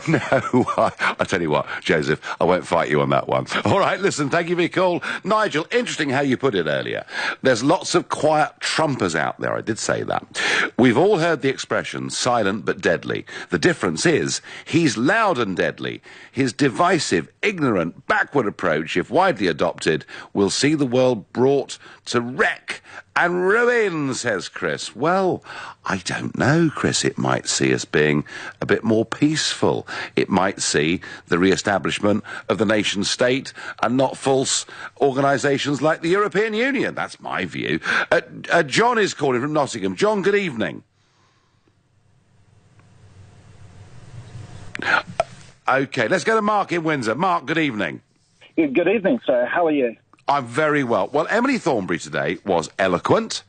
No, I tell you what, Joseph, I won't fight you on that one. All right, listen, thank you for your call. Nigel, interesting how you put it earlier. There's lots of quiet Trumpers out there, I did say that. We've all heard the expression, silent but deadly. The difference is, he's loud and deadly. His divisive, ignorant, backward approach, if widely adopted, will see the world brought to wreck and ruin, says Chris. Well, I don't know, Chris. It might see us being a bit more peaceful. It might see the re-establishment of the nation state and not false organisations like the European Union. That's my view. John is calling from Nottingham. John, good evening. OK, let's go to Mark in Windsor. Mark, good evening. Good evening, sir. How are you? I'm very well. Well, Emily Thornberry today was eloquent,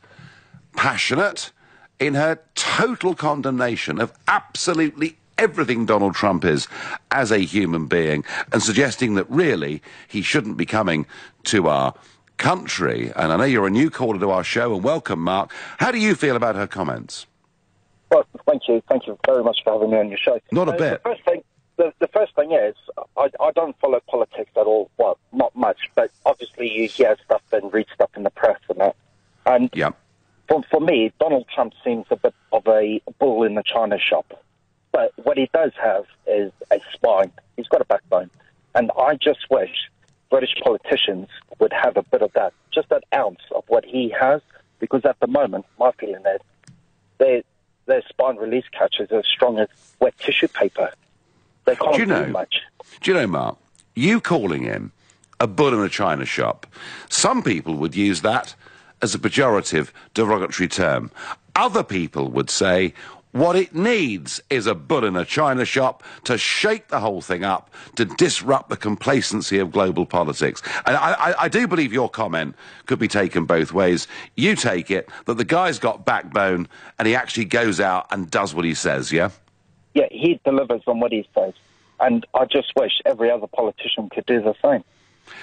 passionate, in her total condemnation of absolutely everything Donald Trump is as a human being, and suggesting that really he shouldn't be coming to our country. And I know you're a new caller to our show, and welcome, Mark. How do you feel about her comments? Well, thank you. Thank you very much for having me on your show. Not a bit. The first thing is, I don't follow politics at all. Well, not much, but obviously you hear stuff and read stuff in the press and that. And yeah. For me, Donald Trump seems a bit of a bull in the china shop. But what he does have is a spine. He's got a backbone. And I just wish British politicians would have a bit of that, just that ounce of what he has, because at the moment, my feeling is their spine release catches are as strong as wet tissue paper. They can't do much. Do you know, Mark, you calling him a bull in a china shop, some people would use that as a pejorative, derogatory term. Other people would say what it needs is a bull in a china shop to shake the whole thing up, to disrupt the complacency of global politics. And I do believe your comment could be taken both ways. You take it that the guy's got backbone and he actually goes out and does what he says, yeah? Yeah, he delivers on what he says. And I just wish every other politician could do the same.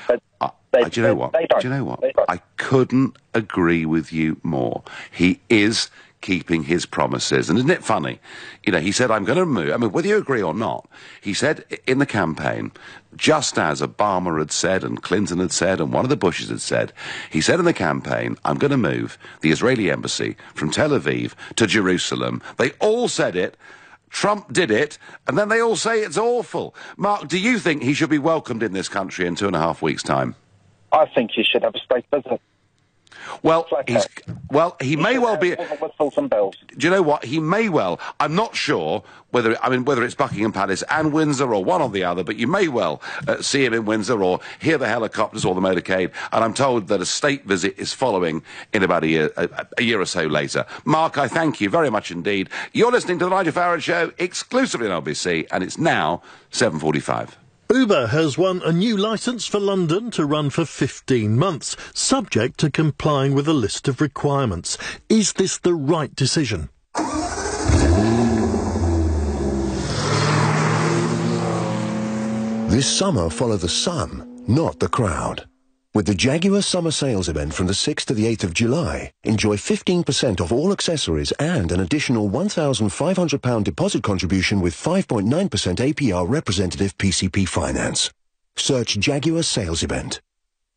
But do you know what? Do you know what? I couldn't agree with you more. He is keeping his promises. And isn't it funny? You know, he said, I'm going to move. I mean, whether you agree or not, he said in the campaign, just as Obama had said and Clinton had said and one of the Bushes had said, he said in the campaign, I'm going to move the Israeli embassy from Tel Aviv to Jerusalem. They all said it. Trump did it, and then they all say it's awful. Mark, do you think he should be welcomed in this country in 2.5 weeks' time? I think he should have a state visit. Well, he may well be. Whistles and bells. Do you know what? He may well. I'm not sure whether it's Buckingham Palace and Windsor or one or the other, but you may well see him in Windsor or hear the helicopters or the motorcade. And I'm told that a state visit is following in about a year or so later. Mark, I thank you very much indeed. You're listening to the Nigel Farage Show exclusively on LBC, and it's now 7:45. Uber has won a new licence for London to run for 15 months, subject to complying with a list of requirements. Is this the right decision? This summer, follow the sun, not the crowd. With the Jaguar Summer Sales event from the 6th to the 8th of July, enjoy 15% off all accessories and an additional £1,500 deposit contribution with 5.9% APR representative PCP finance. Search Jaguar Sales Event.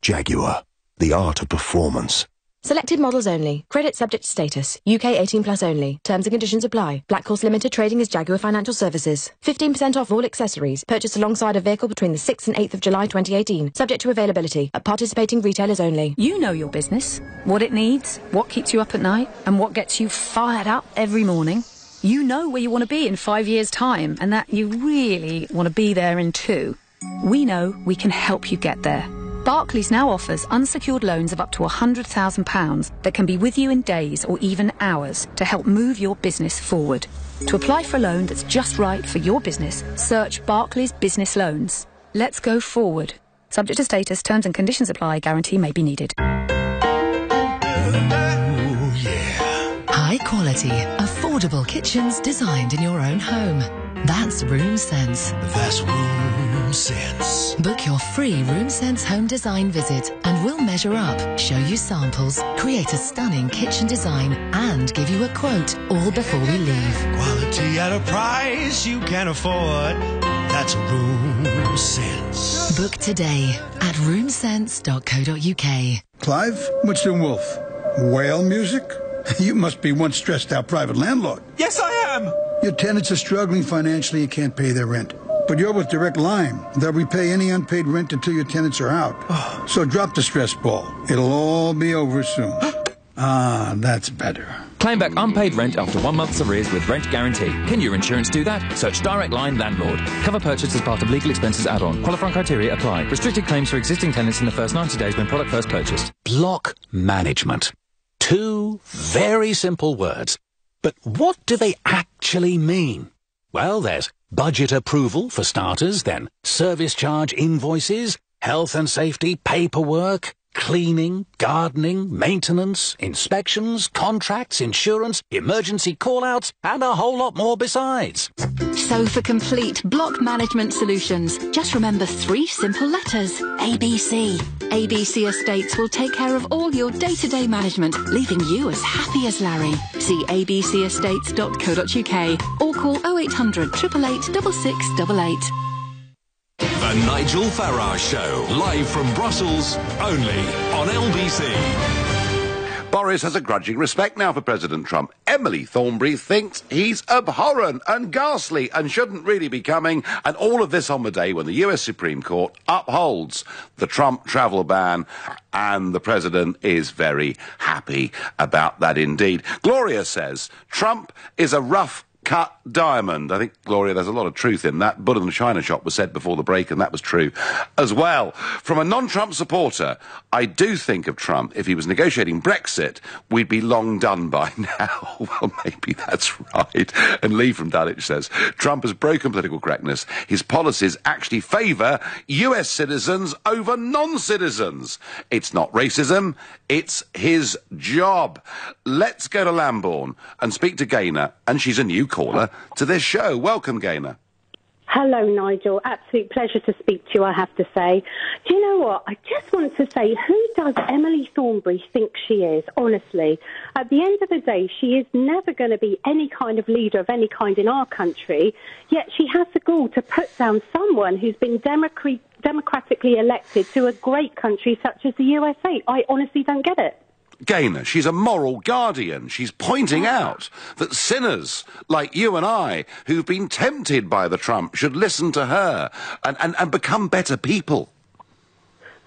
Jaguar, the art of performance. Selected models only. Credit subject to status. UK 18+ only. Terms and conditions apply. Black Horse Limited trading as Jaguar Financial Services. 15% off all accessories. Purchased alongside a vehicle between the 6th and 8th of July 2018. Subject to availability. At participating retailers only. You know your business. What it needs. What keeps you up at night. And what gets you fired up every morning. You know where you want to be in 5 years' time. And that you really want to be there in 2. We know we can help you get there. Barclays now offers unsecured loans of up to £100,000 that can be with you in days or even hours to help move your business forward. To apply for a loan that's just right for your business, search Barclays Business Loans. Let's go forward. Subject to status, terms and conditions apply, guarantee may be needed. High quality, affordable kitchens designed in your own home. That's Room Sense. That's Room Sense. Book your free Room Sense home design visit and we'll measure up, show you samples, create a stunning kitchen design and give you a quote all before we leave. Quality at a price you can afford. That's Room Sense. Book today at roomsense.co.uk. Clive, what's your wolf? Whale music? You must be one stressed-out private landlord. Yes, I am. Your tenants are struggling financially and can't pay their rent. But you're with Direct Line. They'll repay any unpaid rent until your tenants are out. So drop the stress ball. It'll all be over soon. Ah, that's better. Claim back unpaid rent after 1 month's arrears with rent guarantee. Can your insurance do that? Search Direct Line Landlord. Cover purchased as part of legal expenses add-on. Qualifying criteria apply. Restricted claims for existing tenants in the first 90 days when product first purchased. Block management. 2 very simple words. But what do they actually mean? Well, there's budget approval for starters, then service charge invoices, health and safety paperwork, cleaning, gardening, maintenance, inspections, contracts, insurance, emergency call-outs, and a whole lot more besides. So for complete block management solutions, just remember 3 simple letters. ABC. ABC Estates will take care of all your day-to-day management, leaving you as happy as Larry. See abcestates.co.uk or call 0800 888 6688. The Nigel Farage Show, live from Brussels, only on LBC. Boris has a grudging respect now for President Trump. Emily Thornberry thinks he's abhorrent and ghastly and shouldn't really be coming. And all of this on the day when the US Supreme Court upholds the Trump travel ban. And the president is very happy about that indeed. Gloria says Trump is a rough cut diamond. I think, Gloria, there's a lot of truth in that. Bull in the China shop was said before the break, and that was true as well. From a non-Trump supporter, I do think of Trump, if he was negotiating Brexit, we'd be long done by now. Well, maybe that's right. And Lee from Dulwich says, Trump has broken political correctness. His policies actually favour US citizens over non-citizens. It's not racism, it's his job. Let's go to Lambourne and speak to Gaynor, and she's a new caller to this show. Welcome, Gaynor. Hello, Nigel. Absolute pleasure to speak to you, I have to say. Do you know what? I just want to say, who does Emily Thornberry think she is, honestly? At the end of the day, she is never going to be any kind of leader of any kind in our country, yet she has the gall to put down someone who's been democratically elected to a great country such as the USA. I honestly don't get it. Gaynor, she's a moral guardian. She's pointing out that sinners like you and I, who've been tempted by the Trump, should listen to her and become better people.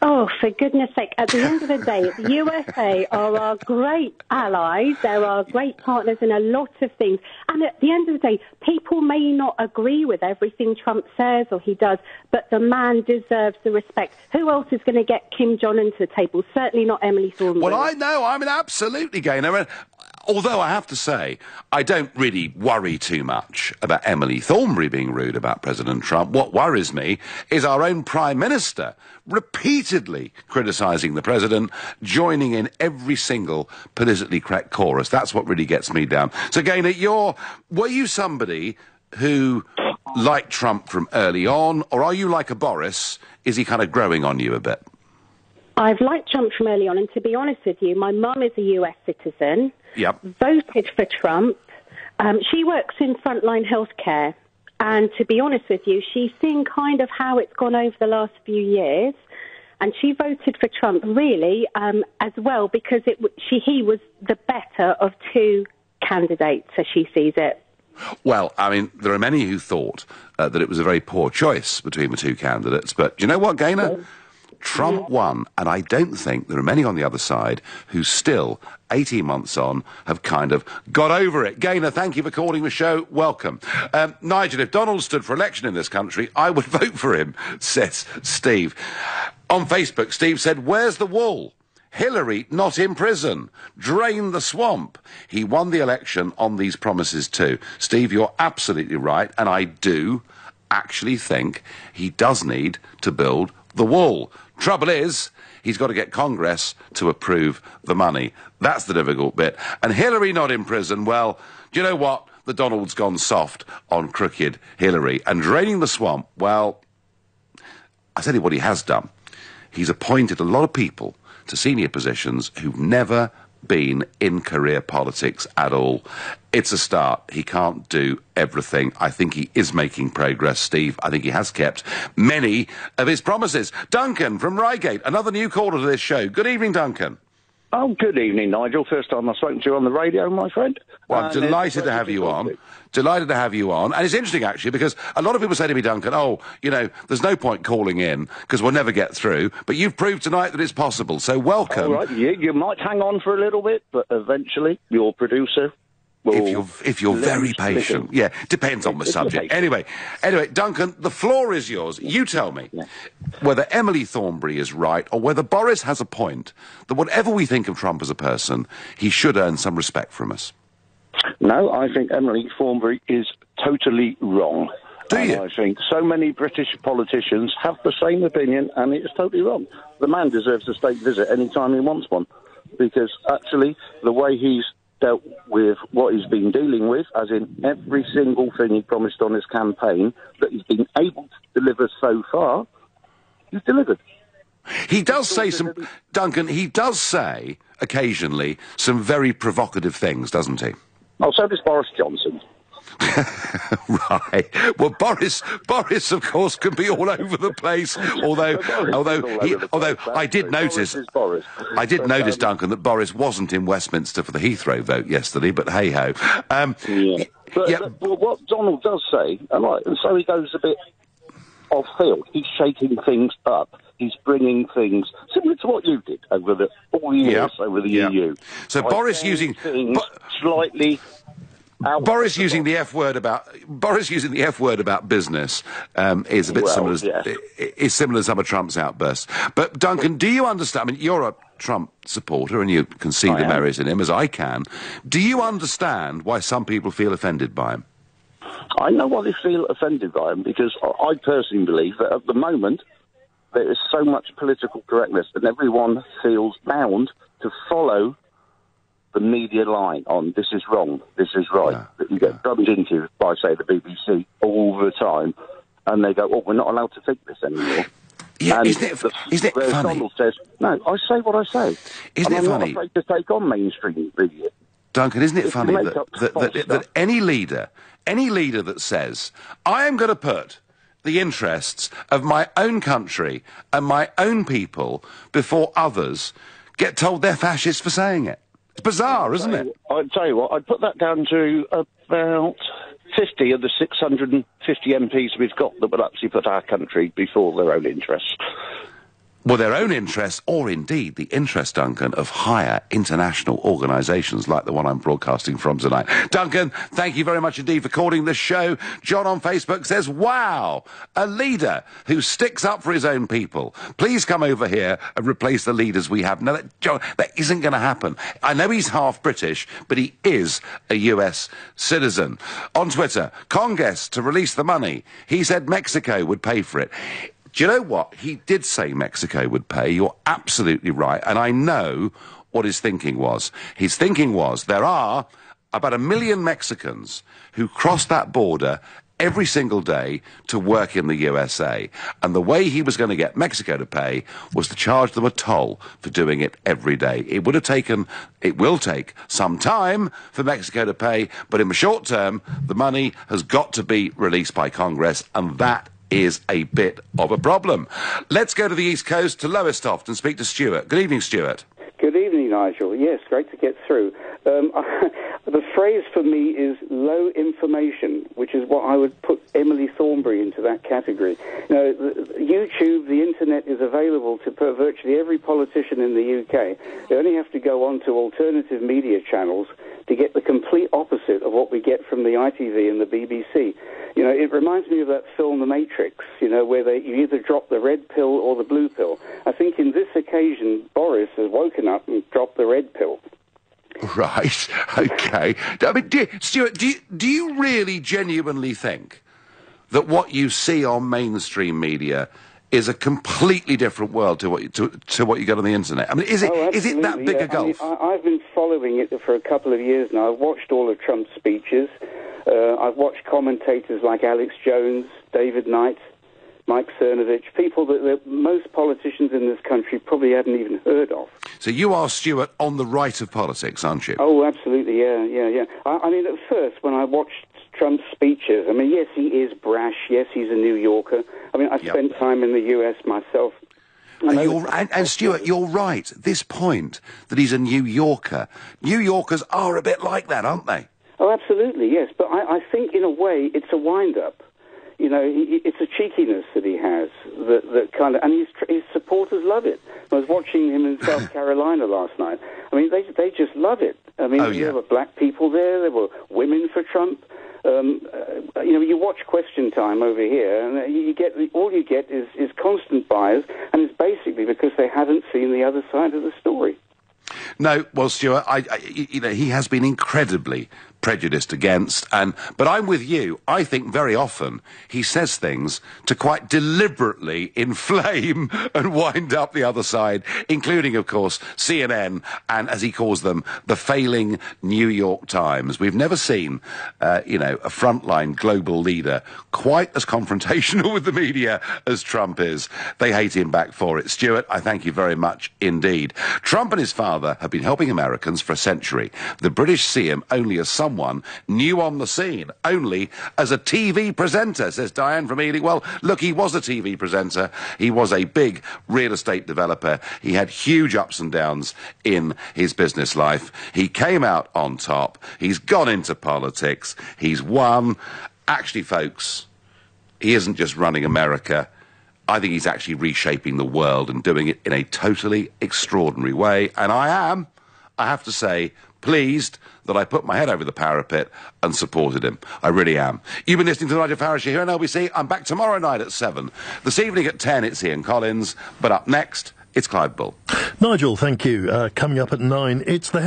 Oh, for goodness sake, at the end of the day, the USA are our great allies. They're our great partners in a lot of things. And at the end of the day, people may not agree with everything Trump says or he does, but the man deserves the respect. Who else is going to get Kim Jong-un to the table? Certainly not Emily Thornberry. Well, I know. I mean, absolutely, Gaynor. Although I have to say, I don't really worry too much about Emily Thornberry being rude about President Trump. What worries me is our own Prime Minister repeatedly criticising the President, joining in every single politically correct chorus. That's what really gets me down. So, Gaynor, were you somebody who liked Trump from early on, or are you like a Boris? Is he kind of growing on you a bit? I've liked Trump from early on, and to be honest with you, my mum is a US citizen, voted for Trump. She works in frontline healthcare, and to be honest with you, she's seen kind of how it's gone over the last few years, and she voted for Trump really as well because he was the better of 2 candidates, as she sees it. Well, I mean, there are many who thought that it was a very poor choice between the 2 candidates, but do you know what, Gaynor? Trump won, and I don't think there are many on the other side who still, 18 months on, have kind of got over it. Gaynor, thank you for calling the show. Welcome. Nigel, if Donald stood for election in this country, I would vote for him, says Steve. On Facebook, Steve said, where's the wall? Hillary not in prison. Drain the swamp. He won the election on these promises too. Steve, you're absolutely right, and I do actually think he does need to build the wall. Trouble is, he's got to get Congress to approve the money. That's the difficult bit. And Hillary not in prison, well, do you know what? that Donald's gone soft on crooked Hillary. And draining the swamp, well, I tell you what he has done. He's appointed a lot of people to senior positions who've never been in career politics at all. It's a start. He can't do everything. I think he is making progress, Steve. I think he has kept many of his promises. Duncan from Reigate, another new caller to this show. Good evening, Duncan. Oh, good evening, Nigel. First time I've spoken to you on the radio, my friend. Well, I'm delighted to have you on. Delighted to have you on. And it's interesting, actually, because a lot of people say to me, Duncan, oh, you know, there's no point calling in because we'll never get through. But you've proved tonight that it's possible. So welcome. All right, you might hang on for a little bit, but eventually your producer will... If you're very patient. Yeah, depends on the subject. Anyway, Duncan, the floor is yours. You tell me whether Emily Thornberry is right or whether Boris has a point that whatever we think of Trump as a person, he should earn some respect from us. No, I think Emily Thornberry is totally wrong. Do you? I think so many British politicians have the same opinion, and it's totally wrong. The man deserves a state visit any time he wants one, because actually the way he's dealt with what he's been dealing with, as in every single thing he promised on his campaign that he's been able to deliver so far, he's delivered. He does say Duncan, he does say, occasionally, some very provocative things, doesn't he? Oh, so does Boris Johnson. Right. Well, Boris, of course, can be all over the place. Although I did notice, Duncan, that Boris wasn't in Westminster for the Heathrow vote yesterday. But hey ho. But what Donald does say, and so he goes a bit off field. He's shaking things up. He's bringing things similar to what you did over the 4 years over the EU. So Boris using slightly. Boris using the F word about business is a bit similar. Is similar to some of Trump's outbursts. But Duncan, do you understand? I mean, you're a Trump supporter, and you can see the merit in him, as I can. Do you understand why some people feel offended by him? I know why they feel offended by him, because I personally believe that at the moment there is so much political correctness, and everyone feels bound to follow the media line on this is wrong, this is right, that you get drummed into by, say, the BBC all the time, and they go, oh, we're not allowed to think this anymore. Yeah, isn't it funny? Donald says, no, I say what I say. Isn't it funny? I'm not afraid to take on mainstream media. Duncan, isn't it funny that any leader that says, I am going to put the interests of my own country and my own people before others, get told they're fascists for saying it? It's bizarre, isn't it? I'd tell you what, I'd put that down to about 50 of the 650 MPs we've got that would actually put our country before their own interests. Well, their own interests, or indeed the interest, Duncan, of higher international organisations like the one I'm broadcasting from tonight. Duncan, thank you very much indeed for calling the show. John on Facebook says, wow, a leader who sticks up for his own people. Please come over here and replace the leaders we have. No, John, that isn't going to happen. I know he's half British, but he is a US citizen. On Twitter, Congress to release the money. He said Mexico would pay for it. Do you know what? He did say Mexico would pay. You're absolutely right. And I know what his thinking was. His thinking was there are about 1 million Mexicans who cross that border every single day to work in the USA. And the way he was going to get Mexico to pay was to charge them a toll for doing it every day. It will take some time for Mexico to pay, but in the short term, the money has got to be released by Congress, and that is a bit of a problem. Let's go to the East Coast, to Lowestoft, and speak to Stuart. Good evening, Stuart. Good evening, Nigel. Yes, great to get through. The phrase for me is low information, which is what I would put Emily Thornberry into that category. Now, YouTube, the internet is available to virtually every politician in the UK. They only have to go on to alternative media channels to get the complete opposite of what we get from the ITV and the BBC. You know, it reminds me of that film The Matrix, you know, where you either drop the red pill or the blue pill. I think in this occasion, Boris has woken up and dropped the red pill. Right, okay. I mean, Stuart, do you really genuinely think that what you see on mainstream media is a completely different world to what you get on the internet? I mean, is it that big a gulf? I mean, I've been following it for a couple of years now. I've watched all of Trump's speeches. I've watched commentators like Alex Jones, David Knight, Mike Cernovich, people that most politicians in this country probably haven't even heard of. So you are, Stuart, on the right of politics, aren't you? Oh, absolutely, yeah. I mean, at first, when I watched Trump's speeches, I mean, yes, he is brash, yes, he's a New Yorker. I mean, I spent time in the US myself. And Stuart, you're right. This point that he's a New Yorker, New Yorkers are a bit like that, aren't they? Oh, absolutely, yes. But I think, in a way, it's a wind-up. You know, it's a cheekiness that he has, that kind of, and his supporters love it. I was watching him in South Carolina last night. I mean, they just love it. I mean, there were black people there were women for Trump. You know, you watch Question Time over here, and all you get is constant bias, and it's basically because they haven't seen the other side of the story. No, well, Stuart, you know, he has been incredibly prejudiced against, but I'm with you. I think very often he says things to quite deliberately inflame and wind up the other side, including, of course, CNN and, as he calls them, the failing New York Times. We've never seen, you know, a frontline global leader quite as confrontational with the media as Trump is. They hate him back for it. Stuart, I thank you very much indeed. Trump and his father have been helping Americans for a century. The British see him only as someone new on the scene, only as a TV presenter, says Diane from Ealing. Well, look, he was a TV presenter. He was a big real estate developer. He had huge ups and downs in his business life. He came out on top. He's gone into politics. He's won. Actually, folks, he isn't just running America. I think he's actually reshaping the world and doing it in a totally extraordinary way. And I have to say, pleased that I put my head over the parapet and supported him. I really am. You've been listening to the Nigel Farage here on LBC. I'm back tomorrow night at 7. This evening at 10, it's Ian Collins. But up next, it's Clive Bull. Nigel, thank you. Coming up at 9, it's the